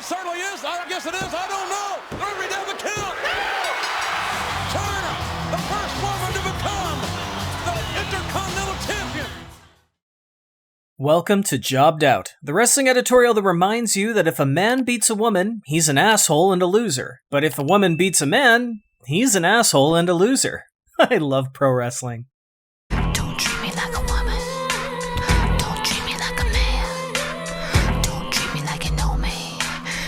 certainly is. I guess it is. I don't know. The referee down the count. China, the first woman to become the Intercontinental Champion. Welcome to Jobbed Out, the wrestling editorial that reminds you that if a man beats a woman, he's an asshole and a loser. But if a woman beats a man, he's an asshole and a loser. I love pro wrestling. Don't treat me like a woman. Don't treat me like a man. Don't treat me like you know me.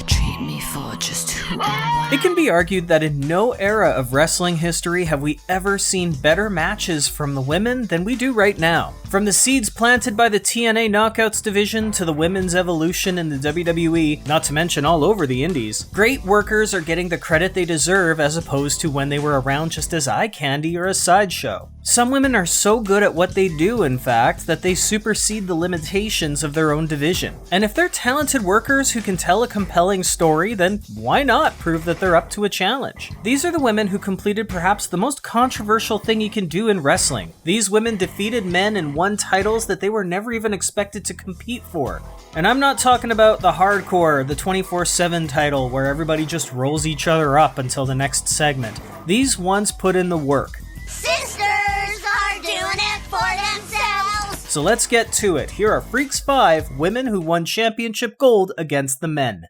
Treat me for just who I am. It can be argued that in no era of wrestling history have we ever seen better matches from the women than we do right now. From the seeds planted by the TNA Knockouts division to the women's evolution in the WWE, not to mention all over the indies, great workers are getting the credit they deserve as opposed to when they were around just as eye candy or a sideshow. Some women are so good at what they do, in fact, that they supersede the limitations of their own division. And if they're talented workers who can tell a compelling story, then why not prove that they're up to a challenge? These are the women who completed perhaps the most controversial thing you can do in wrestling. These women defeated men and won titles that they were never even expected to compete for. And I'm not talking about the hardcore, the 24/7 title where everybody just rolls each other up until the next segment. These ones put in the work. Sisters are doing it for themselves. So let's get to it. Here are Freaks 5 women who won championship gold against the men.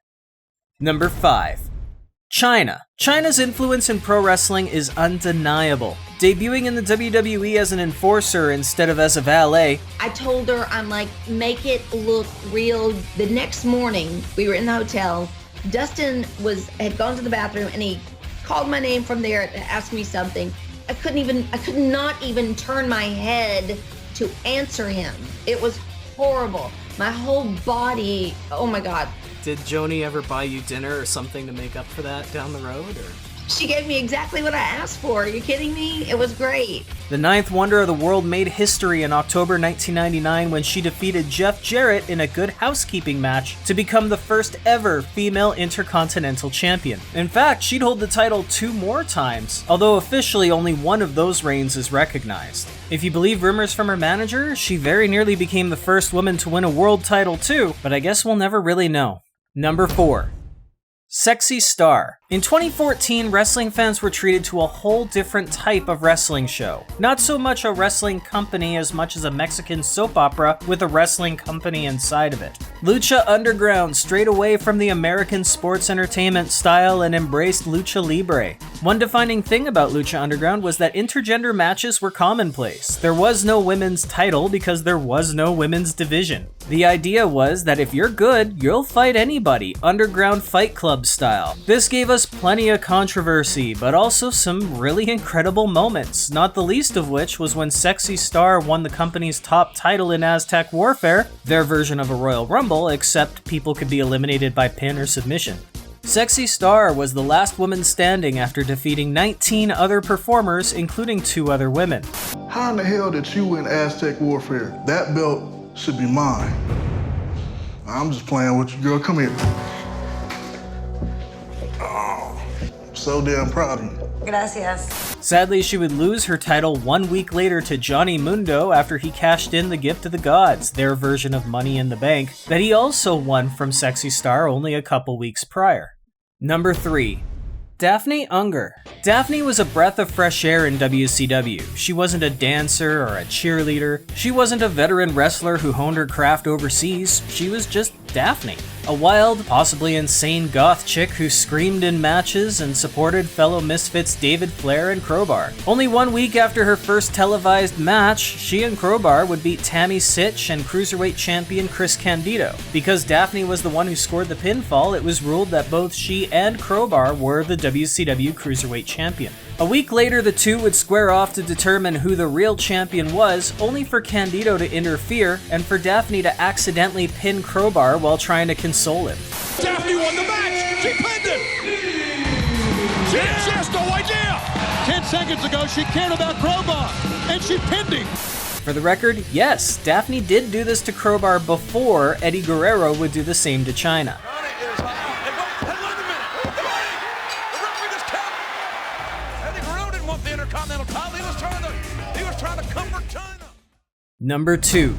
Number 5. Chyna. Chyna's influence in pro wrestling is undeniable. Debuting in the WWE as an enforcer instead of as a valet, I told her, I'm like, make it look real. The next morning, we were in the hotel. Dustin had gone to the bathroom and he called my name from there to ask me something. I could not even turn my head to answer him. It was horrible. My whole body, oh my God. Did Joni ever buy you dinner or something to make up for that down the road? Or? She gave me exactly what I asked for. Are you kidding me? It was great. The ninth wonder of the world made history in October 1999 when she defeated Jeff Jarrett in a Good Housekeeping match to become the first ever female Intercontinental Champion. In fact, she'd hold the title 2 more times, although officially only one of those reigns is recognized. If you believe rumors from her manager, she very nearly became the first woman to win a world title too, but I guess we'll never really know. Number 4. Sexy Star. In 2014, wrestling fans were treated to a whole different type of wrestling show. Not so much a wrestling company as much as a Mexican soap opera with a wrestling company inside of it. Lucha Underground strayed away from the American sports entertainment style and embraced Lucha Libre. One defining thing about Lucha Underground was that intergender matches were commonplace. There was no women's title because there was no women's division. The idea was that if you're good, you'll fight anybody, underground Fight Club style. This gave us plenty of controversy, but also some really incredible moments, not the least of which was when Sexy Star won the company's top title in Aztec Warfare, their version of a Royal Rumble, except people could be eliminated by pin or submission. Sexy Star was the last woman standing after defeating 19 other performers, including 2 other women. How in the hell did you win Aztec Warfare? That belt should be mine. I'm just playing with you, girl. Come here. Oh, I'm so damn proud of you. Gracias. Sadly, she would lose her title 1 week later to Johnny Mundo after he cashed in the Gift of the Gods, their version of Money in the Bank, that he also won from Sexy Star only a couple weeks prior. Number 3. Daphne Unger. Daphne was a breath of fresh air in WCW. She wasn't a dancer or a cheerleader. She wasn't a veteran wrestler who honed her craft overseas. She was just Daphne. A wild, possibly insane goth chick who screamed in matches and supported fellow misfits David Flair and Crowbar. Only 1 week after her first televised match, she and Crowbar would beat Tammy Sitch and Cruiserweight champion Chris Candido. Because Daphne was the one who scored the pinfall, it was ruled that both she and Crowbar were the WCW Cruiserweight champion. A week later, the two would square off to determine who the real champion was, only for Candido to interfere and for Daphne to accidentally pin Crowbar while trying to console him. Daphne won the match. She pinned him. She has no idea. 10 seconds ago, she cared about Crowbar, and she pinned him. For the record, yes, Daphne did do this to Crowbar before Eddie Guerrero would do the same to Chyna. Number 2.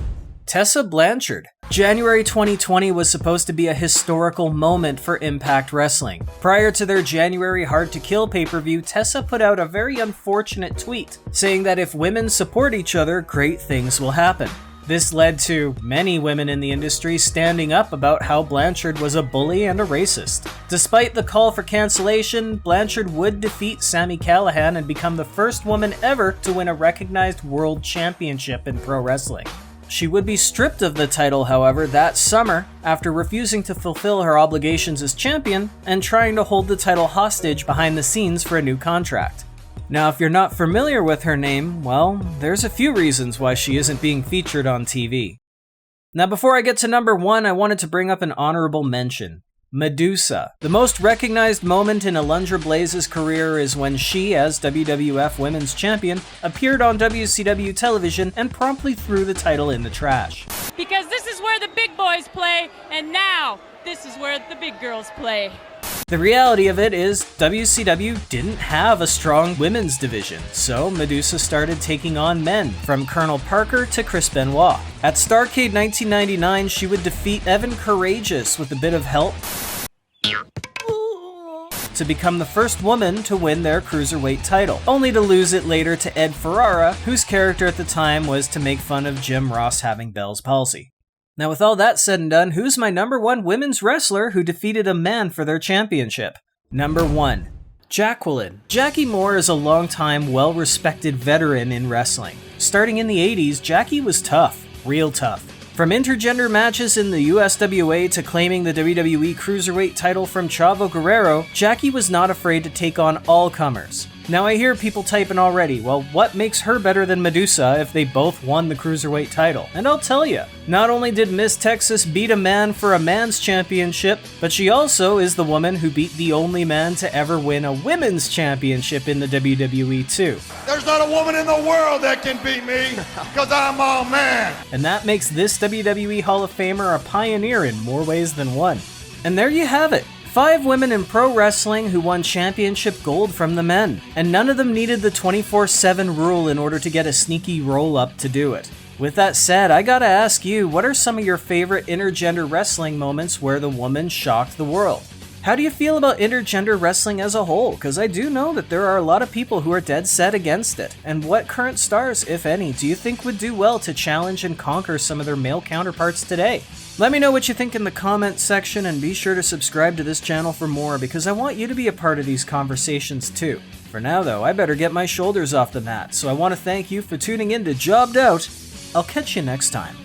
Tessa Blanchard. January 2020 was supposed to be a historical moment for Impact Wrestling. Prior to their January Hard to Kill pay-per-view, Tessa put out a very unfortunate tweet, saying that if women support each other, great things will happen. This led to many women in the industry standing up about how Blanchard was a bully and a racist. Despite the call for cancellation, Blanchard would defeat Sami Callihan and become the first woman ever to win a recognized world championship in pro wrestling. She would be stripped of the title, however, that summer after refusing to fulfill her obligations as champion and trying to hold the title hostage behind the scenes for a new contract. Now, if you're not familiar with her name, well, there's a few reasons why she isn't being featured on TV. Now, before I get to number 1, I wanted to bring up an honorable mention. Medusa. The most recognized moment in Alundra Blaze's career is when she, as WWF Women's Champion, appeared on WCW television and promptly threw the title in the trash. Because this is where the big boys play, and now this is where the big girls play. The reality of it is, WCW didn't have a strong women's division, so Medusa started taking on men, from Colonel Parker to Chris Benoit. At Starrcade 1999, she would defeat Evan Courageous with a bit of help to become the first woman to win their cruiserweight title, only to lose it later to Ed Ferrara, whose character at the time was to make fun of Jim Ross having Bell's palsy. Now, with all that said and done, who's my number 1 women's wrestler who defeated a man for their championship? Number 1. Jacqueline. Jackie Moore is a long-time, well-respected veteran in wrestling. Starting in the 80s, Jackie was tough, real tough. From intergender matches in the USWA to claiming the WWE Cruiserweight title from Chavo Guerrero, Jackie was not afraid to take on all comers. Now I hear people typing already, well, what makes her better than Medusa if they both won the Cruiserweight title? And I'll tell you, not only did Miss Texas beat a man for a man's championship, but she also is the woman who beat the only man to ever win a women's championship in the WWE too. There's not a woman in the world that can beat me, because I'm a man. And that makes this WWE Hall of Famer a pioneer in more ways than one. And there you have it. 5 women in pro wrestling who won championship gold from the men, and none of them needed the 24/7 rule in order to get a sneaky roll-up to do it. With that said, I gotta ask you, what are some of your favorite intergender wrestling moments where the woman shocked the world? How do you feel about intergender wrestling as a whole? Because I do know that there are a lot of people who are dead set against it. And what current stars, if any, do you think would do well to challenge and conquer some of their male counterparts today? Let me know what you think in the comments section, and be sure to subscribe to this channel for more, because I want you to be a part of these conversations too. For now though, I better get my shoulders off the mat, so I want to thank you for tuning in to Jobbed Out. I'll catch you next time.